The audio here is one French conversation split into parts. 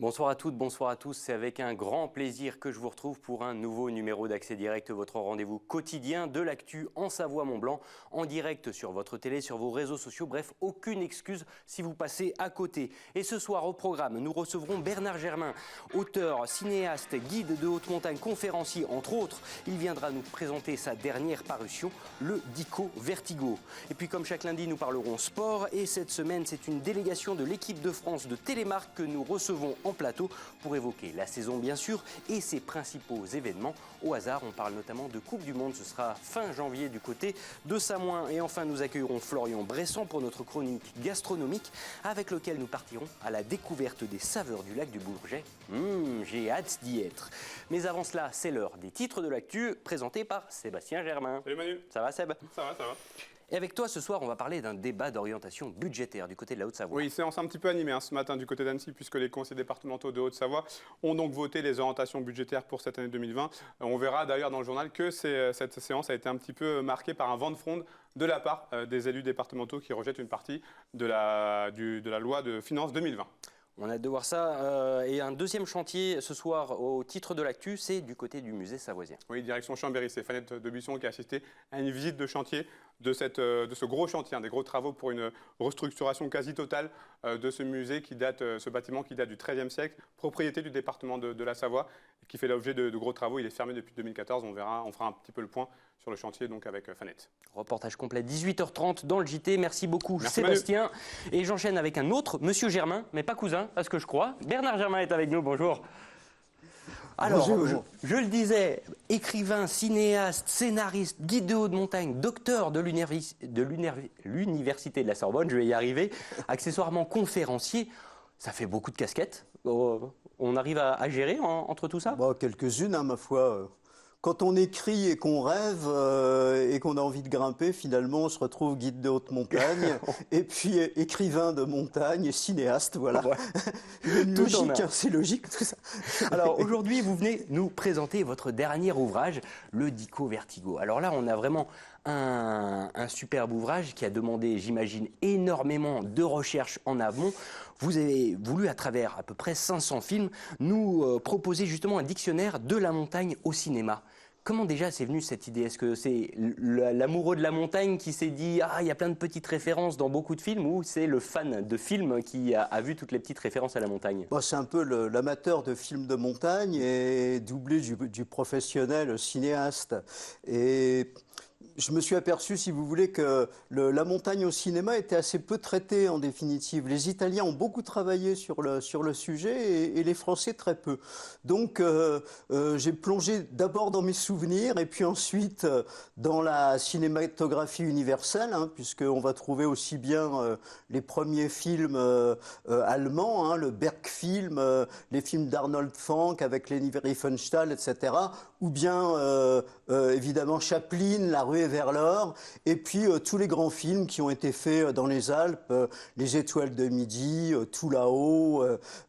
Bonsoir à toutes, bonsoir à tous. C'est avec un grand plaisir que je vous retrouve pour un nouveau numéro d'Accès Direct, votre rendez-vous quotidien de l'actu en Savoie-Mont-Blanc, en direct sur votre télé, sur vos réseaux sociaux. Bref, aucune excuse si vous passez à côté. Et ce soir au programme, nous recevrons Bernard Germain, auteur, cinéaste, guide de haute montagne, conférencier, entre autres. Il viendra nous présenter sa dernière parution, le Dico Vertigo. Et puis comme chaque lundi, nous parlerons sport. Et cette semaine, c'est une délégation de l'équipe de France de Télémark que nous recevons en plateau pour évoquer la saison bien sûr et ses principaux événements. Au hasard, on parle notamment de Coupe du Monde, ce sera fin janvier du côté de Samoin. Et enfin, nous accueillerons Florian Bresson pour notre chronique gastronomique avec lequel nous partirons à la découverte des saveurs du lac du Bourget. J'ai hâte d'y être. Mais avant cela, c'est l'heure des titres de l'actu présentés par Sébastien Germain. Salut Manu. Ça va Seb? Ça va, ça va. Et avec toi, ce soir, on va parler d'un débat d'orientation budgétaire du côté de la Haute-Savoie. Oui, séance un petit peu animée ce matin du côté d'Annecy, puisque les conseils départementaux de Haute-Savoie ont donc voté les orientations budgétaires pour cette année 2020. On verra d'ailleurs dans le journal que cette séance a été un petit peu marquée par un vent de fronde de la part des élus départementaux qui rejettent une partie de la loi de finances 2020. On a hâte de voir ça. Et un deuxième chantier ce soir au titre de l'actu, c'est du côté du musée savoisien. Oui, direction Chambéry, c'est Fanette de Buisson qui a assisté à une visite de chantier de ce gros chantier, des gros travaux pour une restructuration quasi totale de ce musée ce bâtiment qui date du XIIIe siècle, propriété du département de la Savoie, et qui fait l'objet de gros travaux. Il est fermé depuis 2014, on fera un petit peu le point sur le chantier donc avec Fanette. Reportage complet 18h30 dans le JT. Merci beaucoup Merci Sébastien. Manu. Et j'enchaîne avec un autre, Monsieur Germain, mais pas cousin, à ce que je crois. Bernard Germain est avec nous, bonjour. Alors, bonjour. Je le disais, écrivain, cinéaste, scénariste, guide de haute montagne, docteur de l'université de la Sorbonne, je vais y arriver, accessoirement conférencier, ça fait beaucoup de casquettes. On arrive à gérer entre tout ça? Quelques-unes, ma foi. Quand on écrit et qu'on rêve et qu'on a envie de grimper, finalement, on se retrouve guide de haute montagne et puis écrivain de montagne et cinéaste, voilà. Ouais. Logique, c'est logique tout ça. Alors aujourd'hui, vous venez nous présenter votre dernier ouvrage, le Dico Vertigo. Alors là, on a vraiment un superbe ouvrage qui a demandé, j'imagine, énormément de recherche en amont. Vous avez voulu, à travers à peu près 500 films, nous proposer justement un dictionnaire de la montagne au cinéma. Comment déjà c'est venu cette idée? Est-ce que c'est l'amoureux de la montagne qui s'est dit « Ah, il y a plein de petites références dans beaucoup de films » ou c'est le fan de films qui a vu toutes les petites références à la montagne? C'est un peu l'amateur de films de montagne et doublé du professionnel cinéaste. Et je me suis aperçu, si vous voulez, que la montagne au cinéma était assez peu traitée en définitive. Les Italiens ont beaucoup travaillé sur le sujet et les Français très peu. Donc j'ai plongé d'abord dans mes souvenirs et puis ensuite dans la cinématographie universelle, puisqu'on va trouver aussi bien les premiers films allemands, le Bergfilm, les films d'Arnold Fanck avec Leni Riefenstahl, etc., ou bien évidemment Chaplin, La Ruée vers l'or, et puis tous les grands films qui ont été faits dans les Alpes, Les Étoiles de Midi, Tout là-haut,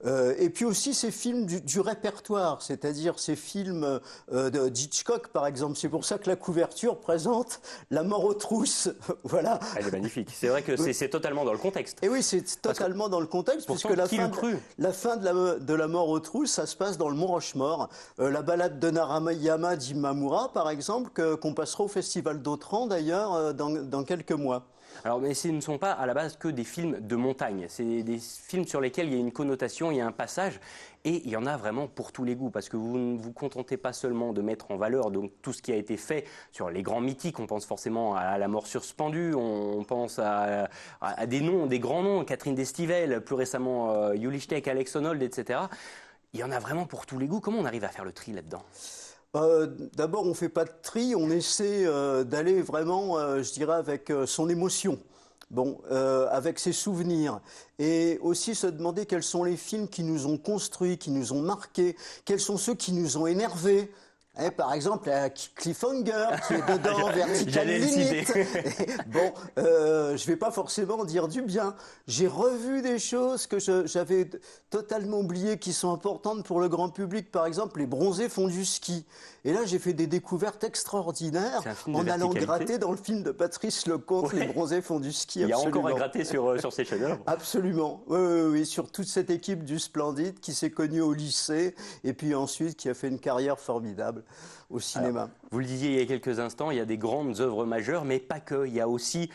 et puis aussi ces films du répertoire, c'est-à-dire ces films d'Hitchcock par exemple. C'est pour ça que la couverture présente La mort aux trousses, voilà. Elle est magnifique, c'est vrai que c'est totalement dans le contexte. Et oui, c'est totalement dans le contexte, puisque la fin de La mort aux trousses, ça se passe dans le Mont Rochemort. La balade de Narayama d'Imamura par exemple, qu'on passera au Festival d'Autran d'ailleurs dans quelques mois. Alors, mais ce ne sont pas à la base que des films de montagne, c'est des films sur lesquels il y a une connotation, il y a un passage, et il y en a vraiment pour tous les goûts, parce que vous ne vous contentez pas seulement de mettre en valeur donc, tout ce qui a été fait sur les grands mythiques, on pense forcément à La morsure suspendue, on pense à des noms, des grands noms, Catherine Destivelle, plus récemment Yuli Steck, Alex Honnold, etc. Il y en a vraiment pour tous les goûts. Comment on arrive à faire le tri là-dedans ? D'abord, on ne fait pas de tri, on essaie d'aller vraiment, je dirais, avec son émotion, avec ses souvenirs. Et aussi se demander quels sont les films qui nous ont construits, qui nous ont marqués, quels sont ceux qui nous ont énervés. Et par exemple, Cliffhanger qui est dedans, Vertical J'allais le Limit. citer. Bon, je ne vais pas forcément dire du bien. J'ai revu des choses que j'avais totalement oubliées qui sont importantes pour le grand public. Par exemple, les bronzés font du ski. Et là, j'ai fait des découvertes extraordinaires en allant gratter dans le film de Patrice Lecomte, Les bronzés font du ski. Il y a Absolument. encore à gratter sur ces chefs-d'œuvre. Absolument, oui, sur toute cette équipe du Splendide qui s'est connue au lycée et puis ensuite qui a fait une carrière formidable au cinéma. Alors, vous le disiez il y a quelques instants, il y a des grandes œuvres majeures, mais pas que. Il y a aussi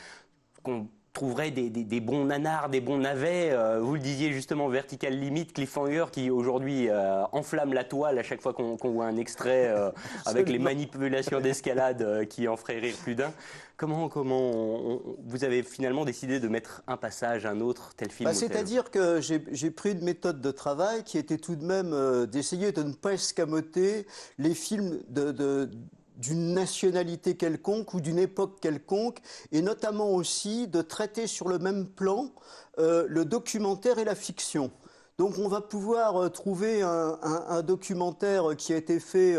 qu'on trouverait des bons nanars, des bons navets. Vous le disiez justement, Vertical Limit, Cliffhanger, qui aujourd'hui enflamme la toile à chaque fois qu'on voit un extrait avec les manipulations d'escalade qui en feraient rire plus d'un. Comment vous avez finalement décidé de mettre un passage, un autre, tel film C'est-à-dire que j'ai pris une méthode de travail qui était tout de même d'essayer de ne pas escamoter les films d'une nationalité quelconque ou d'une époque quelconque, et notamment aussi de traiter sur le même plan le documentaire et la fiction. Donc on va pouvoir trouver un documentaire qui a été fait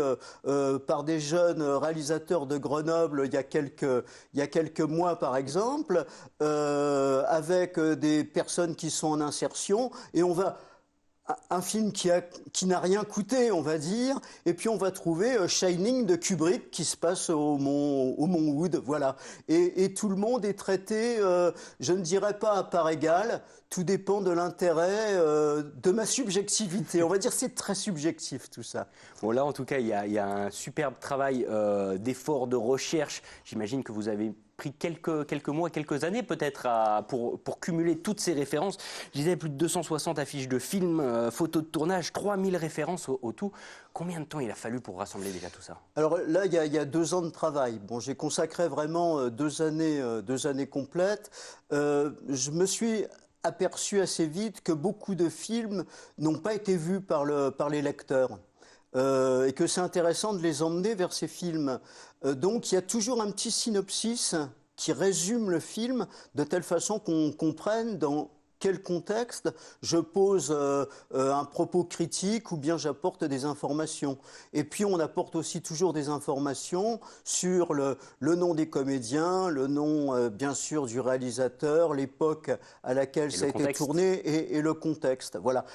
par des jeunes réalisateurs de Grenoble il y a quelques mois par exemple, avec des personnes qui sont en insertion, et on va... Un film qui n'a rien coûté, on va dire, et puis on va trouver Shining de Kubrick qui se passe au Mont Wood, voilà. Et tout le monde est traité, je ne dirais pas à part égale, tout dépend de l'intérêt, de ma subjectivité. On va dire que c'est très subjectif tout ça. Bon, là en tout cas, il y a un superbe travail d'effort, de recherche. J'imagine que vous avez pris quelques mois, quelques années peut-être pour cumuler toutes ces références. Je disais plus de 260 affiches de films, photos de tournage, 3000 références au tout. Combien de temps il a fallu pour rassembler déjà tout ça? Alors là, il y a 2 ans de travail. Bon, j'ai consacré vraiment 2 années complètes. Je me suis aperçu assez vite que beaucoup de films n'ont pas été vus par les lecteurs. Et que c'est intéressant de les emmener vers ces films. Donc il y a toujours un petit synopsis qui résume le film de telle façon qu'on comprenne dans quel contexte je pose un propos critique ou bien j'apporte des informations. Et puis on apporte aussi toujours des informations sur le nom des comédiens, le nom bien sûr du réalisateur, l'époque à laquelle ça a été tourné et le contexte. Voilà.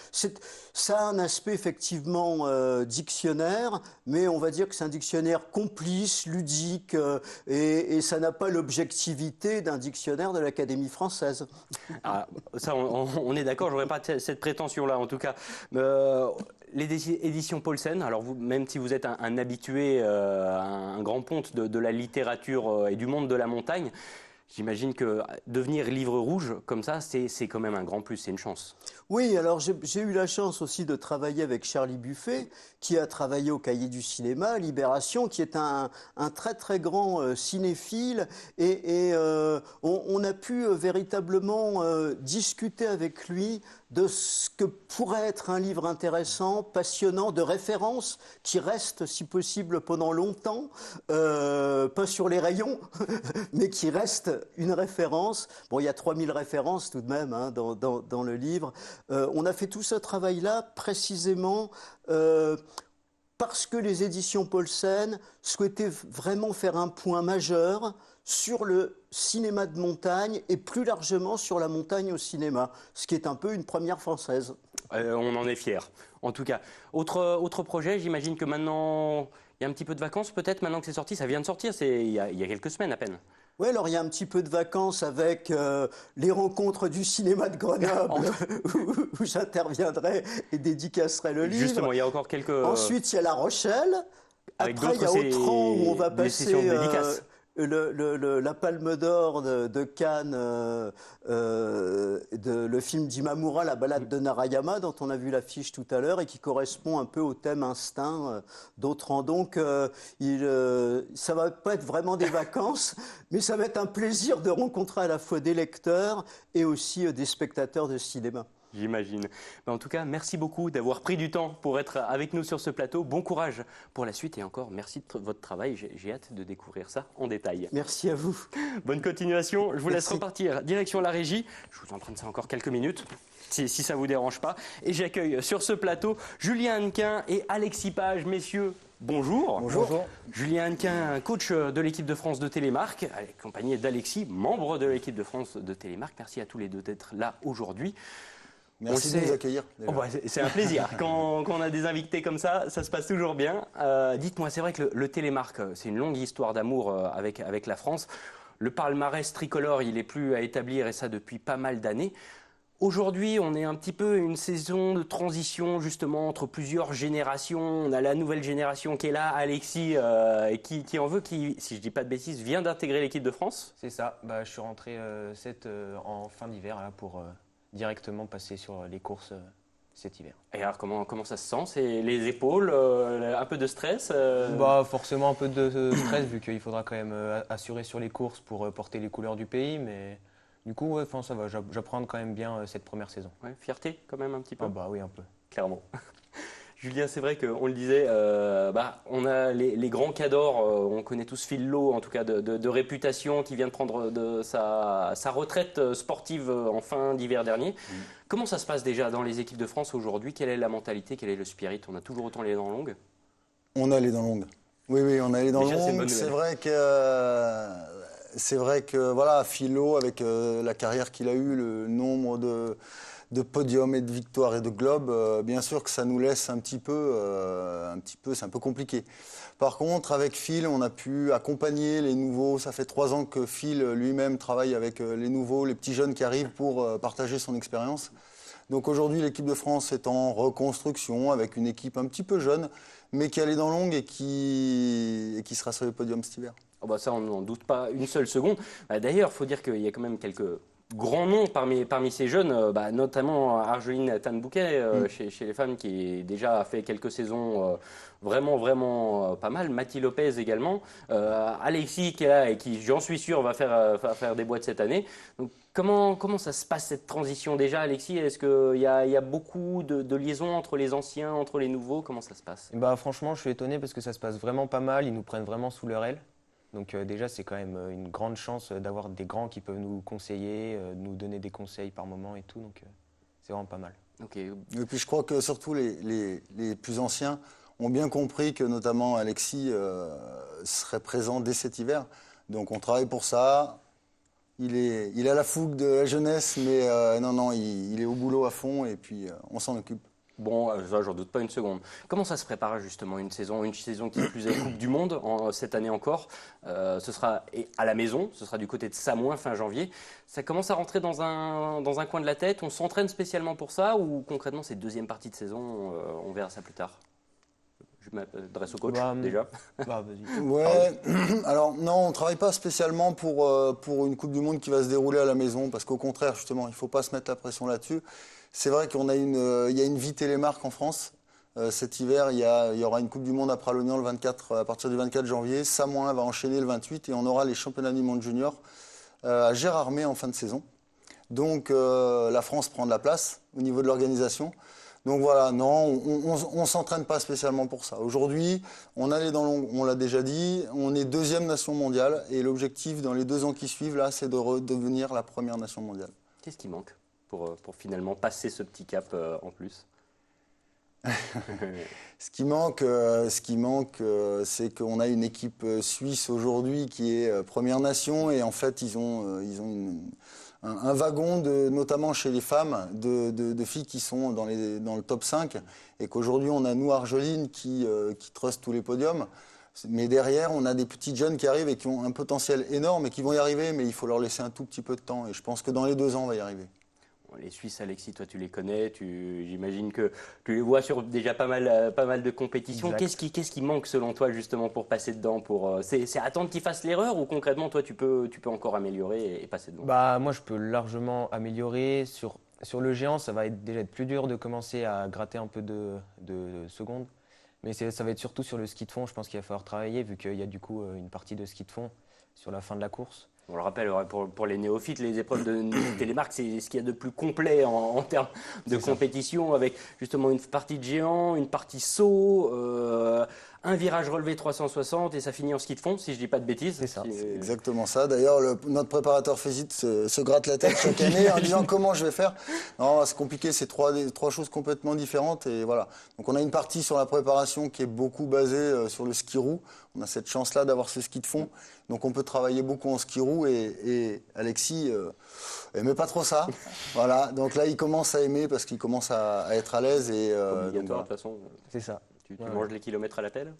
Ça a un aspect effectivement dictionnaire, mais on va dire que c'est un dictionnaire complice, ludique, et ça n'a pas l'objectivité d'un dictionnaire de l'Académie française. Ah, ça, on est d'accord, je n'aurais pas cette prétention-là en tout cas. Les éditions Paulsen, alors vous, même si vous êtes un habitué, un grand ponte de la littérature et du monde de la montagne, j'imagine que devenir livre rouge comme ça, c'est quand même un grand plus, c'est une chance. Oui, alors j'ai eu la chance aussi de travailler avec Charlie Buffet, qui a travaillé au Cahier du cinéma, à Libération, qui est un très très grand cinéphile, et on a pu véritablement discuter avec lui de ce que pourrait être un livre intéressant, passionnant, de référence, qui reste si possible pendant longtemps, pas sur les rayons, mais qui reste une référence. Bon, il y a 3000 références tout de même hein, dans le livre. On a fait tout ce travail-là précisément parce que les éditions Paulsen souhaitaient vraiment faire un point majeur sur le cinéma de montagne et plus largement sur la montagne au cinéma, ce qui est un peu une première française. On en est fiers. En tout cas, autre projet, j'imagine que maintenant, il y a un petit peu de vacances peut-être, maintenant que c'est sorti, ça vient de sortir, il y a quelques semaines à peine. Oui, alors il y a un petit peu de vacances avec les rencontres du cinéma de Grenoble où j'interviendrai et dédicacerai le livre. Justement, il y a encore quelques... Ensuite, il y a La Rochelle. Après, il y a Autran où on va passer la Palme d'Or de Cannes, le film d'Imamura, La balade de Narayama, dont on a vu l'affiche tout à l'heure et qui correspond un peu au thème instinct d'Autran. Donc, ça va pas être vraiment des vacances, mais ça va être un plaisir de rencontrer à la fois des lecteurs et aussi des spectateurs de cinéma. J'imagine. Ben, en tout cas, merci beaucoup d'avoir pris du temps pour être avec nous sur ce plateau. Bon courage pour la suite et encore merci de votre travail. J'ai hâte de découvrir ça en détail. Merci à vous. Bonne continuation. Je vous laisse Merci. repartir direction la régie. Je vous emprunte ça encore quelques minutes, si ça ne vous dérange pas. Et j'accueille sur ce plateau Julien Hannequin et Alexis Page. Messieurs, bonjour. Bonjour. Julien Hannequin, coach de l'équipe de France de Télémark, accompagné d'Alexis, membre de l'équipe de France de Télémark. Merci à tous les deux d'être là aujourd'hui. Merci de nous accueillir. Oh bah, c'est un plaisir. Quand on a des invités comme ça se passe toujours bien. Dites-moi, c'est vrai que le Télémark, c'est une longue histoire d'amour avec la France. Le palmarès tricolore, il est plus à établir et ça depuis pas mal d'années. Aujourd'hui, on est un petit peu une saison de transition justement entre plusieurs générations. On a la nouvelle génération qui est là, Alexis, qui en veut, qui, si je dis pas de bêtises, vient d'intégrer l'équipe de France. C'est ça, je suis rentré en fin d'hiver là, pour directement passer sur les courses cet hiver. Et alors comment ça se sent? C'est les épaules, un peu de stress Forcément un peu de stress vu qu'il faudra quand même assurer sur les courses pour porter les couleurs du pays, mais du coup ouais, ça va, j'apprends quand même bien cette première saison. Ouais, fierté quand même un petit peu. Oui, un peu. Clairement. Julien, c'est vrai qu'on le disait, on a les grands cadors, on connaît tous Phil, en tout cas de réputation, qui vient de prendre sa retraite sportive en fin d'hiver dernier. Comment ça se passe déjà dans les équipes de France aujourd'hui? Quelle est la mentalité, quel est le spirit? On a toujours autant les dents longues? On a les dents longues. Oui, on a les dents Déjà, c'est une bonne longues. nouvelle. C'est vrai que voilà, Philo, avec la carrière qu'il a eue, le nombre de podiums et de victoires et de globes, bien sûr que ça nous laisse un petit peu, c'est un peu compliqué. Par contre, avec Phil, on a pu accompagner les nouveaux. Ça fait 3 ans que Phil lui-même travaille avec les nouveaux, les petits jeunes qui arrivent pour partager son expérience. Donc aujourd'hui, l'équipe de France est en reconstruction avec une équipe un petit peu jeune, mais qui a les dents longues et qui sera sur les podiums cet hiver. Oh bah ça, on n'en doute pas une seule seconde. D'ailleurs, il faut dire qu'il y a quand même quelques grands noms parmi ces jeunes, notamment Argeline Tan-Bouquet chez les femmes, qui déjà a fait quelques saisons vraiment pas mal. Mathie Lopez également. Alexis qui est là et qui, j'en suis sûr, va faire des boîtes cette année. Donc, comment ça se passe cette transition déjà, Alexis? Est-ce qu'il y a beaucoup de liaisons entre les anciens, entre les nouveaux? Comment ça se passe? Franchement, je suis étonné parce que ça se passe vraiment pas mal. Ils nous prennent vraiment sous leur aile. Donc déjà, c'est quand même une grande chance d'avoir des grands qui peuvent nous conseiller, nous donner des conseils par moment et tout. Donc c'est vraiment pas mal. Okay. Et puis je crois que surtout les plus anciens ont bien compris que notamment Alexis serait présent dès cet hiver. Donc on travaille pour ça. Il a la fougue de la jeunesse, mais il est au boulot à fond et puis on s'en occupe. Bon, ça, j'en doute pas une seconde. Comment ça se prépare justement une saison qui est plus à Coupe du Monde cette année encore? Ce sera à la maison, ce sera du côté de Samoin fin janvier. Ça commence à rentrer dans un coin de la tête. On s'entraîne spécialement pour ça ou concrètement c'est deuxième partie de saison, on verra ça plus tard? Je m'adresse au coach déjà. Vas-y. Ouais, alors non, on ne travaille pas spécialement pour une Coupe du Monde qui va se dérouler à la maison, parce qu'au contraire, justement, il ne faut pas se mettre la pression là-dessus. C'est vrai qu'il y a une vie Télémark en France. Cet hiver, il y aura une Coupe du Monde à Pralognan à partir du 24 janvier. Samoin va enchaîner le 28 et on aura les championnats du monde junior à Gérardmer en fin de saison. Donc la France prend de la place au niveau de l'organisation. Donc voilà, non, on ne s'entraîne pas spécialement pour ça. Aujourd'hui, on a les dents longues, on l'a déjà dit, on est 2e nation mondiale et l'objectif dans les 2 ans qui suivent, là, c'est de redevenir la première nation mondiale. Qu'est-ce qui manque pour finalement passer ce petit cap en plus? Ce qui manque, c'est qu'on a une équipe suisse aujourd'hui qui est première nation et en fait, ils ont un wagon, notamment chez les femmes, de filles qui sont dans le top 5 et qu'aujourd'hui, on a nous, Argeline, qui truste tous les podiums. Mais derrière, on a des petites jeunes qui arrivent et qui ont un potentiel énorme et qui vont y arriver, mais il faut leur laisser un tout petit peu de temps. Et je pense que dans les 2 ans, on va y arriver. Les Suisses, Alexis, toi tu les connais, j'imagine que tu les vois sur déjà pas mal de compétitions. Qu'est-ce qui manque selon toi justement pour passer dedans c'est attendre qu'ils fassent l'erreur ou concrètement toi tu peux encore améliorer et passer dedans? Moi je peux largement améliorer. Sur le géant, ça va déjà être plus dur de commencer à gratter un peu de secondes. Mais ça va être surtout sur le ski de fond, je pense qu'il va falloir travailler vu qu'il y a du coup une partie de ski de fond sur la fin de la course. On le rappelle, pour les néophytes, les épreuves de télémark, c'est ce qu'il y a de plus complet en termes de compétition, avec justement une partie de géant, une partie saut, un virage relevé 360 et ça finit en ski de fond, si je ne dis pas de bêtises. C'est ça. C'est exactement ça. D'ailleurs, notre préparateur physique se gratte la tête chaque année en disant comment je vais faire. Non, c'est compliqué, c'est trois choses complètement différentes. Et voilà. Donc on a une partie sur la préparation qui est beaucoup basée sur le ski roue. On a cette chance-là d'avoir ce ski de fond. Donc on peut travailler beaucoup en ski roue et Alexis aimait pas trop ça. Voilà. Donc là, il commence à aimer parce qu'il commence à être à l'aise. Et, Obligatoire, donc, voilà. de toute façon. C'est ça. Tu manges les kilomètres à la pelle?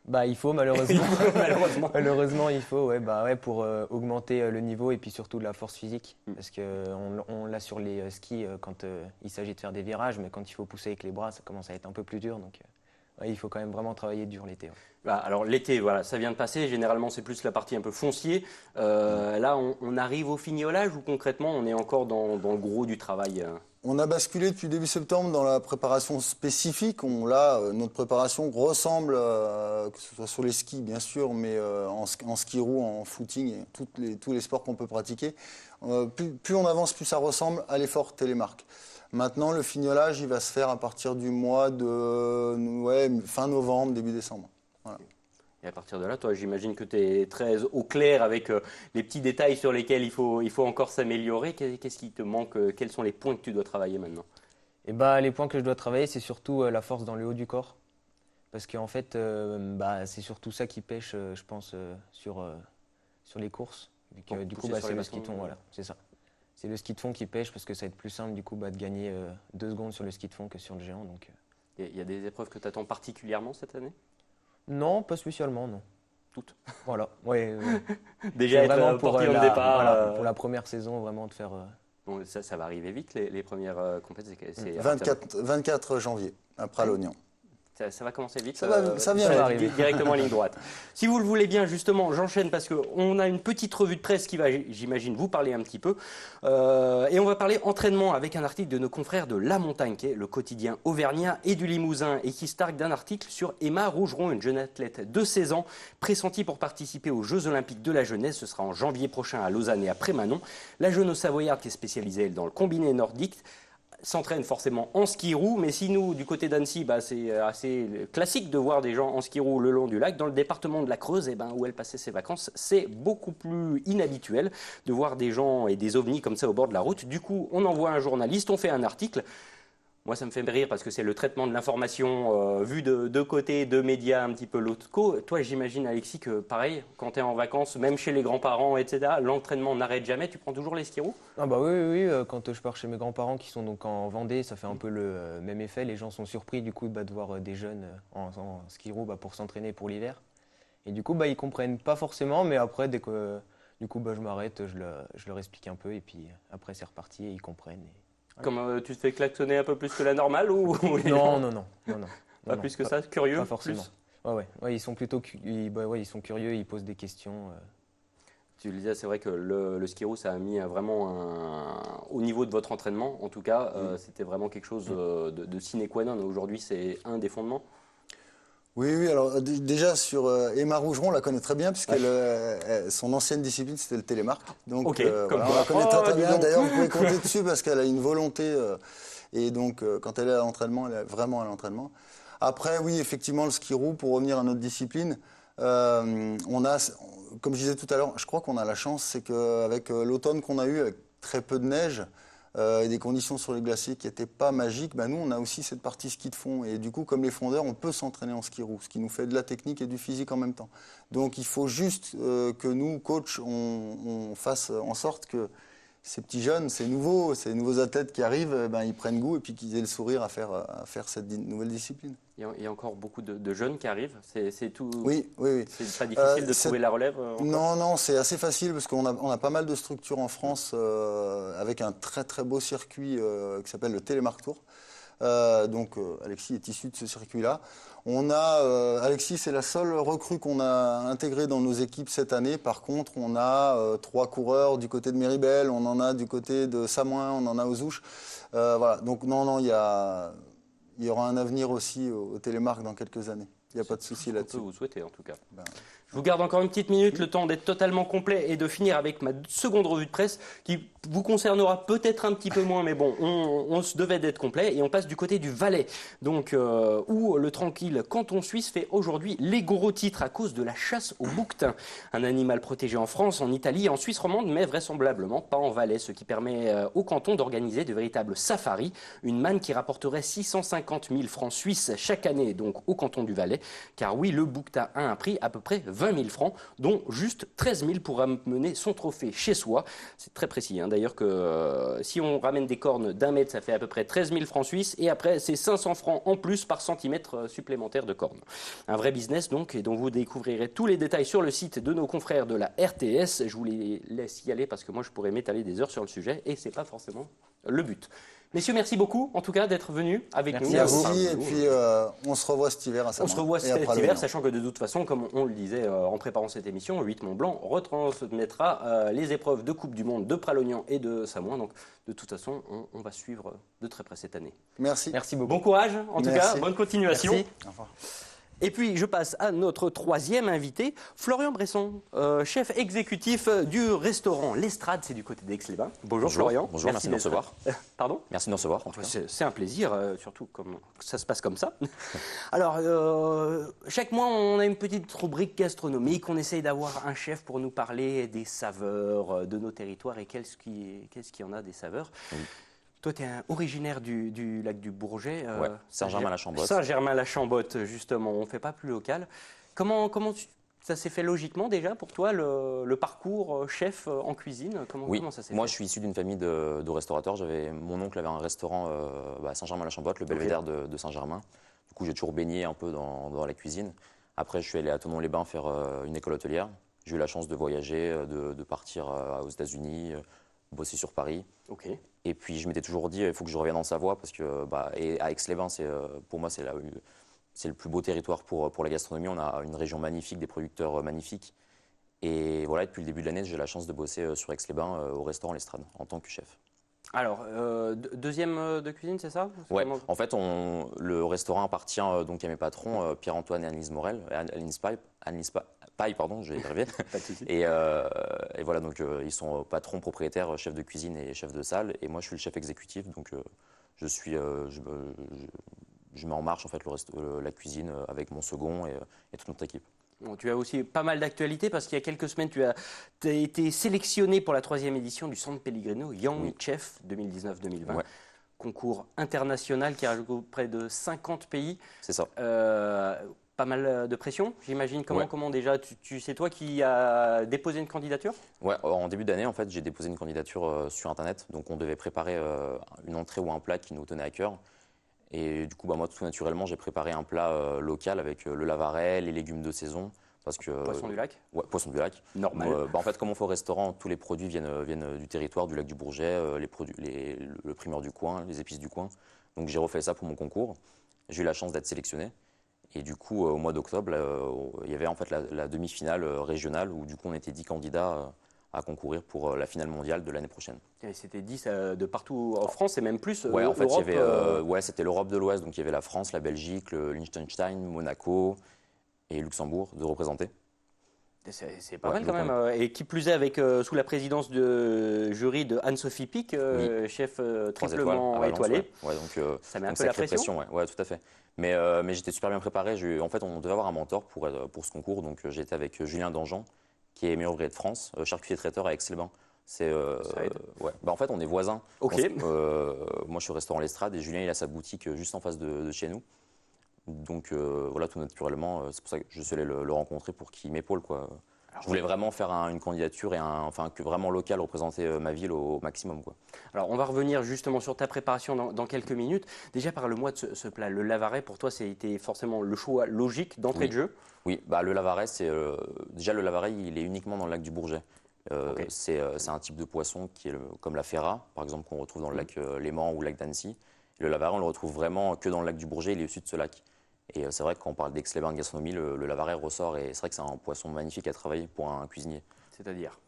Bah, il faut malheureusement. Malheureusement. Malheureusement, il faut, pour augmenter le niveau et puis surtout de la force physique. Parce qu'on l'a sur les skis quand il s'agit de faire des virages, mais quand il faut pousser avec les bras, ça commence à être un peu plus dur. Donc il faut quand même vraiment travailler dur l'été. Ouais. Bah, alors l'été, voilà, ça vient de passer. Généralement, c'est plus la partie un peu foncier. Là, on arrive au fignolage ou concrètement, on est encore dans le gros du travail On a basculé depuis début septembre dans la préparation spécifique. Notre préparation ressemble, que ce soit sur les skis bien sûr, mais en ski roue, en footing et tous les sports qu'on peut pratiquer. Plus on avance, plus ça ressemble à l'effort télémark. Maintenant, le fignolage, il va se faire à partir du mois de fin novembre, début décembre. Voilà. Et à partir de là, toi, j'imagine que tu es très au clair avec les petits détails sur lesquels il faut encore s'améliorer. Qu'est-ce qui te manque? Quels sont les points que tu dois travailler maintenant? Et bah, les points que je dois travailler, c'est surtout la force dans le haut du corps. Parce qu'en fait, c'est surtout ça qui pêche, je pense, sur les courses. Du coup, c'est le ski de fond, voilà, c'est ça. C'est le ski de fond qui pêche parce que ça va être plus simple du coup de gagner 2 secondes sur le ski de fond que sur le géant. Il y a des épreuves que tu attends particulièrement cette année? Non, pas spécialement, non. Toutes? Voilà, ouais. Déjà être vraiment porté au départ. Voilà, pour la première saison, vraiment de faire. Bon, ça va arriver vite, les premières compétitions. 24 janvier, après l'Oignon. Ça va commencer vite. Ça vient d'arriver. Directement en ligne droite. Si vous le voulez bien, justement, j'enchaîne parce qu'on a une petite revue de presse qui va, j'imagine, vous parler un petit peu. Et on va parler entraînement avec un article de nos confrères de La Montagne, qui est le quotidien auvergnat et du Limousin, et qui se targue d'un article sur Emma Rougeron, une jeune athlète de 16 ans, pressentie pour participer aux Jeux Olympiques de la jeunesse. Ce sera en janvier prochain à Lausanne et à Prémanon. La jeune Savoyarde, qui est spécialisée dans le combiné nordique, s'entraîne forcément en ski roue, mais si nous, du côté d'Annecy, c'est assez classique de voir des gens en ski roue le long du lac, dans le département de la Creuse, où elle passait ses vacances, c'est beaucoup plus inhabituel de voir des gens et des ovnis comme ça au bord de la route. Du coup, on envoie un journaliste, on fait un article. Moi, ça me fait rire parce que c'est le traitement de l'information vu de deux côtés, deux médias un petit peu l'autre. Toi, j'imagine, Alexis, que pareil, quand tu es en vacances, même chez les grands-parents, etc., l'entraînement n'arrête jamais. Tu prends toujours les skis roues? Ah bah oui. Quand je pars chez mes grands-parents qui sont donc en Vendée, ça fait un peu le même effet. Les gens sont surpris du coup de voir des jeunes en ski roue pour s'entraîner pour l'hiver. Et du coup, ils comprennent pas forcément, mais après, dès que je m'arrête, je leur explique un peu et puis après c'est reparti et ils comprennent. Comme tu te fais klaxonner un peu plus que la normale ou Non. Pas plus que ça, curieux? Pas forcément. Ouais, ils sont plutôt ils sont curieux, ils posent des questions. Tu le disais, c'est vrai que le ski roue, ça a mis vraiment au niveau de votre entraînement, en tout cas, c'était vraiment quelque chose de sine qua non. Aujourd'hui, c'est un des fondements. Oui, alors déjà sur Emma Rougeron, on la connaît très bien puisque son ancienne discipline c'était le télémark. Donc on la connaît très bien. D'ailleurs, vous pouvez compter dessus parce qu'elle a une volonté et donc quand elle est à l'entraînement, elle est vraiment à l'entraînement. Après, oui, effectivement, le ski roue, pour revenir à notre discipline, on a, comme je disais tout à l'heure, je crois qu'on a la chance, c'est qu'avec l'automne qu'on a eu, avec très peu de neige, et des conditions sur les glaciers qui n'étaient pas magiques, nous on a aussi cette partie ski de fond et du coup comme les fondeurs on peut s'entraîner en ski roue, ce qui nous fait de la technique et du physique en même temps. Donc il faut juste que nous, coachs, on fasse en sorte que ces petits jeunes, ces nouveaux athlètes qui arrivent, ils prennent goût et puis qu'ils aient le sourire à faire cette nouvelle discipline. Il y a encore beaucoup de jeunes qui arrivent, c'est tout. Oui. C'est pas difficile de trouver la relève encore? Non, c'est assez facile parce qu'on a pas mal de structures en France avec un très très beau circuit qui s'appelle le Télémark Tour. Donc Alexis est issu de ce circuit-là. Alexis, c'est la seule recrue qu'on a intégrée dans nos équipes cette année. Par contre, on a 3 coureurs du côté de Méribel, on en a du côté de Samoin, on en a aux Ouches. Voilà. Donc non, il y aura un avenir aussi au Télémark dans quelques années. Il n'y a pas de souci là-dessus. On peut vous souhaiter en tout cas. Je vous garde encore une petite minute, le temps d'être totalement complet et de finir avec ma seconde revue de presse qui vous concernera peut-être un petit peu moins, mais bon, on se devait d'être complet. Et on passe du côté du Valais, donc où le tranquille canton suisse fait aujourd'hui les gros titres à cause de la chasse au bouquetin. Un animal protégé en France, en Italie et en Suisse romande, mais vraisemblablement pas en Valais, ce qui permet au canton d'organiser de véritables safaris. Une manne qui rapporterait 650 000 francs suisses chaque année, donc au canton du Valais. Car oui, le bouquetin a un prix à peu près 20 000 francs, dont juste 13 000 pour amener son trophée chez soi. C'est très précis, hein, d'ailleurs, que si on ramène des cornes d'1 mètre, ça fait à peu près 13 000 francs suisses. Et après, c'est 500 francs en plus par centimètre supplémentaire de cornes. Un vrai business, donc, et dont vous découvrirez tous les détails sur le site de nos confrères de la RTS. Je vous les laisse y aller parce que moi, je pourrais m'étaler des heures sur le sujet et c'est pas forcément le but. Messieurs, merci beaucoup, en tout cas, d'être venus avec nous. Merci, et puis on se revoit cet hiver à Saint-Main. On se revoit cet hiver, sachant que de toute façon, comme on le disait en préparant cette émission, 8 Mont Blanc retransmettra les épreuves de Coupe du Monde de Pralognan et de Samoin. Donc, de toute façon, on va suivre de très près cette année. Merci. Merci beaucoup. Bon courage, en tout cas, bonne continuation. Merci. Au revoir. Et puis, je passe à notre troisième invité, Florian Bresson, chef exécutif du restaurant L'Estrade, c'est du côté d'Aix-les-Bains. Bonjour Florian. Bonjour, merci de nous d'être- recevoir. Pardon. Merci de nous recevoir. en tout cas. C'est un plaisir, surtout comme ça se passe comme ça. Alors, chaque mois, on a une petite rubrique gastronomique. On essaye d'avoir un chef pour nous parler des saveurs de nos territoires et qu'est-ce qu'il y en a des saveurs. Oui. Toi, tu es originaire du lac du Bourget. Ouais, Saint-Germain-la-Chambotte. Saint-Germain-la-Chambotte, justement. On ne fait pas plus local. Comment ça s'est fait logiquement déjà pour toi, le parcours chef en cuisine? Oui, comment ça s'est moi fait? je suis issu d'une famille de restaurateurs. Mon oncle avait un restaurant à Saint-Germain-la-Chambotte, le Belvédère de Saint-Germain. Du coup, j'ai toujours baigné un peu dans la cuisine. Après, je suis allé à Thonon-les-Bains faire une école hôtelière. J'ai eu la chance de voyager, de partir aux États-Unis, bosser sur Paris. Ok. Et puis, je m'étais toujours dit, il faut que je revienne en Savoie parce que, et à Aix-les-Bains, pour moi, c'est le plus beau territoire pour la gastronomie. On a une région magnifique, des producteurs magnifiques. Et voilà, depuis le début de l'année, j'ai la chance de bosser sur Aix-les-Bains au restaurant L'Estrade en tant que chef. Alors, deuxième de cuisine, c'est ça? Ouais, en fait, le restaurant appartient donc à mes patrons, Pierre-Antoine et Annelise Morel, Annelise Paille, pardon, je vais y arriver. Pas de souci. Et voilà, donc ils sont patrons, propriétaires, chefs de cuisine et chefs de salle. Et moi, je suis le chef exécutif, donc je mets en marche en fait la cuisine avec mon second et toute notre équipe. Bon, tu as aussi pas mal d'actualités parce qu'il y a quelques semaines, tu as été sélectionné pour la 3e édition du Centre Pellegrino Young Chef 2019-2020. Ouais. Concours international qui regroupe près de 50 pays. C'est ça. Pas mal de pression, j'imagine. Ouais. Comment déjà c'est toi qui as déposé une candidature? Ouais, en début d'année, en fait, j'ai déposé une candidature sur Internet. Donc, on devait préparer une entrée ou un plat qui nous tenait à cœur. Et du coup, moi, tout naturellement, j'ai préparé un plat local avec le lavaret, les légumes de saison. Parce que, Poisson du lac? Ouais, poisson du lac. Normal. En fait, comme on fait au restaurant, tous les produits viennent du territoire, du lac du Bourget, le primeur du coin, les épices du coin. Donc, j'ai refait ça pour mon concours. J'ai eu la chance d'être sélectionné. Et du coup, au mois d'octobre, il y avait en fait la demi-finale régionale où du coup, on était 10 candidats à concourir pour la finale mondiale de l'année prochaine. Et c'était 10 de partout en France et même plus. Ouais, en fait, Europe, il y avait, c'était l'Europe de l'Ouest, donc il y avait la France, la Belgique, le Liechtenstein, Monaco et Luxembourg de représenter. C'est pas Ouais, mal quand donc même. Et qui plus est, avec sous la présidence de jury de Anne-Sophie Pic, Oui. chef 3 triplement étoiles à Valence, étoilé. Ouais, donc, Ça met un donc peu la sacrée pression. ouais, tout à fait. Mais j'étais super bien préparé. En fait, on devait avoir un mentor pour ce concours. Donc, j'étais avec Julien Dangean, qui est meilleur ouvrier de France, charcutier traiteur à Aix-les-Bains. Ça aide. Ouais. En fait, on est voisins. Ok. Moi, je suis au restaurant L'Estrade et Julien, il a sa boutique juste en face de chez nous. Donc, voilà, tout naturellement, c'est pour ça que je suis allé le rencontrer pour qu'il m'épaule, quoi. Je voulais vraiment faire une candidature et que vraiment local, représenter ma ville au maximum, quoi. Alors, on va revenir justement sur ta préparation dans quelques minutes. Déjà, parle-moi de ce plat. Le lavaret, pour toi, c'était forcément le choix logique d'entrée de jeu? Oui, le lavaret, déjà le lavaret, il est uniquement dans le lac du Bourget. Ok. C'est un type de poisson qui est comme la ferra, par exemple, qu'on retrouve dans le lac Léman ou le lac d'Annecy. Le lavaret, on le retrouve vraiment que dans le lac du Bourget, il est au sud de ce lac. Et c'est vrai que quand on parle d'Aix-les-Bains de gastronomie, le lavaret ressort et c'est vrai que c'est un poisson magnifique à travailler pour un cuisinier. C'est-à-dire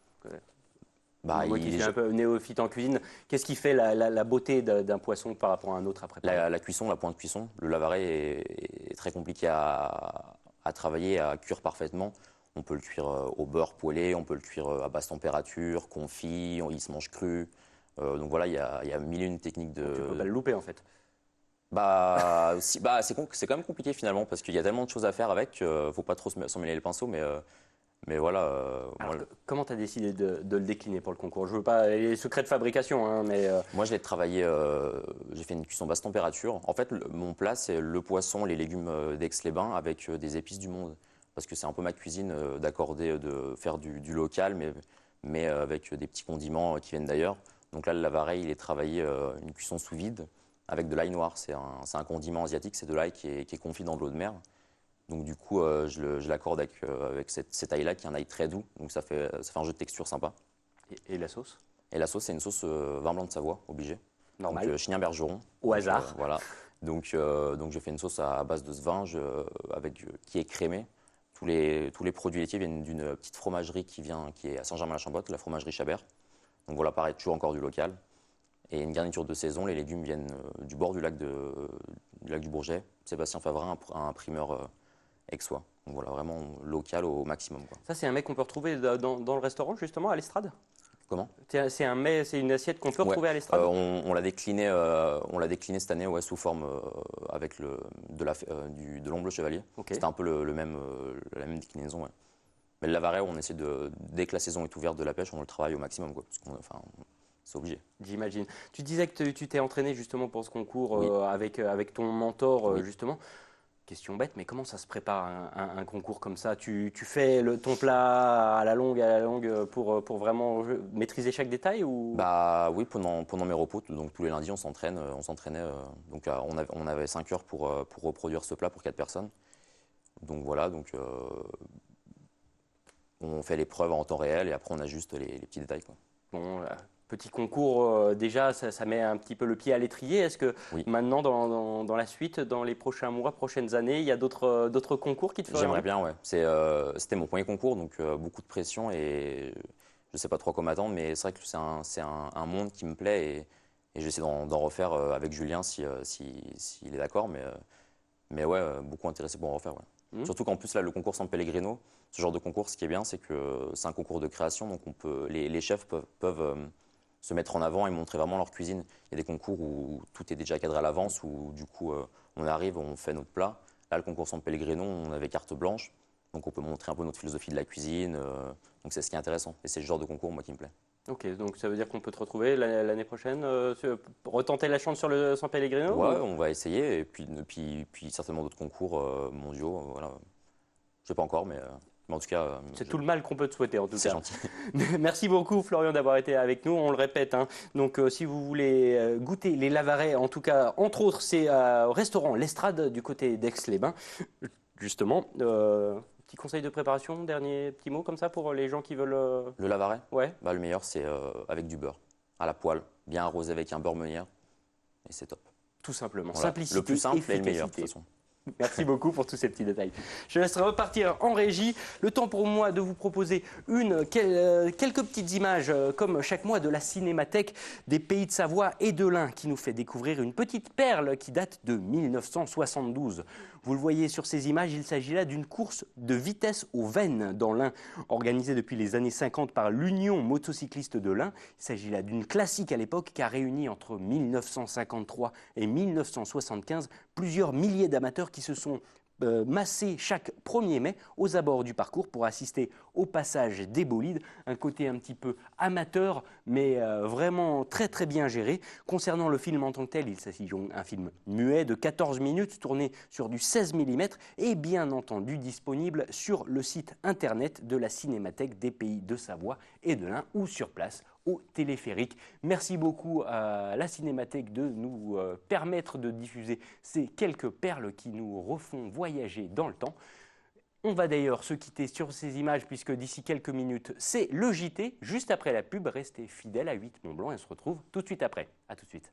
Moi moi qui suis un peu néophyte en cuisine, qu'est-ce qui fait la beauté d'un poisson par rapport à un autre à préparer? La cuisson, la pointe cuisson. Le lavaret est très compliqué à travailler, à cuire parfaitement. On peut le cuire au beurre poêlé, on peut le cuire à basse température, confit, il se mange cru. Donc voilà, il y a mille et une techniques de... Tu peux pas le louper en fait. Bah, c'est quand même compliqué finalement parce qu'il y a tellement de choses à faire avec, faut pas trop s'en mêler les pinceaux, mais voilà. Alors, comment tu as décidé de le décliner pour le concours? Je veux pas les secrets de fabrication, hein, mais Moi, je l'ai travaillé, j'ai fait une cuisson basse température. En fait, mon plat, c'est le poisson, les légumes d'Aix-les-Bains avec des épices du monde. Parce que c'est un peu ma cuisine d'accorder, de faire du local, mais avec des petits condiments qui viennent d'ailleurs. Donc là, le lavaret, il est travaillé une cuisson sous vide avec de l'ail noir. C'est un condiment asiatique, c'est de l'ail qui est confit dans de l'eau de mer. Donc du coup, je l'accorde avec cet ail-là qui est un ail très doux. Donc ça fait un jeu de texture sympa. et la sauce? Et la sauce, c'est une sauce vin blanc de Savoie, obligé. Normal. Donc Chignin Bergeron. Au Donc, hasard. voilà. Donc je fais une sauce à base de ce vin qui est crémée. Tous les produits laitiers viennent d'une petite fromagerie qui est à Saint-Germain-la-Chambotte, la fromagerie Chabert. Donc voilà, pareil, toujours encore du local. Et une garniture de saison, les légumes viennent du bord du lac du Bourget. Sébastien Favrin, un primeur aixois. Donc voilà, vraiment local au maximum, quoi. Ça, c'est un mets qu'on peut retrouver dans le restaurant, justement, à l'Estrade? Comment? C'est un mets, c'est une assiette qu'on peut retrouver à l'Estrade? On l'a décliné cette année, ouais, sous forme avec de l'omble chevalier. Ok. C'était un peu la même déclinaison, ouais. Mais le lavaret, on essaie dès que la saison est ouverte de la pêche, on le travaille au maximum, quoi, c'est obligé. J'imagine. Tu disais que tu t'es entraîné justement pour ce concours Oui. avec ton mentor, Oui. justement. Question bête, mais comment ça se prépare un concours comme ça? Tu fais ton plat à la longue pour vraiment maîtriser chaque détail ou... Bah oui, pendant mes repos, donc tous les lundis, on s'entraînait. Donc on avait 5 heures pour reproduire ce plat pour 4 personnes. Donc voilà, on fait l'épreuve en temps réel et après on ajuste les petits détails, quoi. Bon, petit concours, déjà, ça met un petit peu le pied à l'étrier. Est-ce que Oui. maintenant, dans la suite, dans les prochains mois, prochaines années, il y a d'autres concours qui te feraient J'aimerais envie? bien, ouais. C'était mon premier concours, donc beaucoup de pression et je ne sais pas trop comment attendre, mais c'est vrai que c'est un monde qui me plaît et j'essaie d'en refaire avec Julien s'il est d'accord, mais ouais, beaucoup intéressé pour en refaire, ouais. Mhm. Surtout qu'en plus, là, le concours San Pellegrino, ce genre de concours, ce qui est bien, c'est que c'est un concours de création, donc les chefs peuvent se mettre en avant et montrer vraiment leur cuisine. Il y a des concours où tout est déjà cadré à l'avance, où du coup, on arrive, on fait notre plat. Là, le concours San Pellegrino, on avait carte blanche, donc on peut montrer un peu notre philosophie de la cuisine. Donc c'est ce qui est intéressant. Et c'est le genre de concours, moi, qui me plaît. Ok, donc ça veut dire qu'on peut te retrouver l'année prochaine, retenter la chance sur le San Pellegrino? Ouais, ou- on va essayer. Et puis certainement d'autres concours mondiaux. Voilà. Je sais pas encore, mais en tout cas, C'est tout le mal qu'on peut te souhaiter en tout c'est cas. gentil. Merci beaucoup Florian d'avoir été avec nous, on le répète, hein. Donc si vous voulez goûter les lavarets, en tout cas, entre autres, c'est au restaurant L'Estrade du côté d'Aix-les-Bains. Justement, petit conseil de préparation, dernier petit mot comme ça pour les gens qui veulent... Le lavaret, Ouais, bah, le meilleur, c'est avec du beurre, à la poêle, bien arrosé avec un beurre meunière. Et c'est top. tout simplement. Voilà. Simplicité, Le plus simple et le meilleur, de efficacité. toute façon. Merci beaucoup pour tous ces petits détails. Je laisserai repartir en régie. Le temps pour moi de vous proposer quelques petites images, comme chaque mois, de la Cinémathèque des Pays de Savoie et de l'Ain, qui nous fait découvrir une petite perle qui date de 1972. Vous le voyez sur ces images, il s'agit là d'une course de vitesse aux Vennes dans l'Ain, organisée depuis les années 50 par l'Union motocycliste de l'Ain. Il s'agit là d'une classique à l'époque qui a réuni entre 1953 et 1975 plusieurs milliers d'amateurs qui se sont massés chaque 1er mai aux abords du parcours pour assister au passage des bolides. Un côté un petit peu amateur, mais vraiment très très bien géré. Concernant le film en tant que tel, il s'agit d'un film muet de 14 minutes, tourné sur du 16 mm et bien entendu disponible sur le site internet de la Cinémathèque des Pays de Savoie et de l'Ain ou sur place au téléphérique. Merci beaucoup à la Cinémathèque de nous permettre de diffuser ces quelques perles qui nous refont voyager dans le temps. On va d'ailleurs se quitter sur ces images puisque d'ici quelques minutes, c'est le JT. Juste après la pub, restez fidèles à 8 Mont Blanc et on se retrouve tout de suite après. A tout de suite.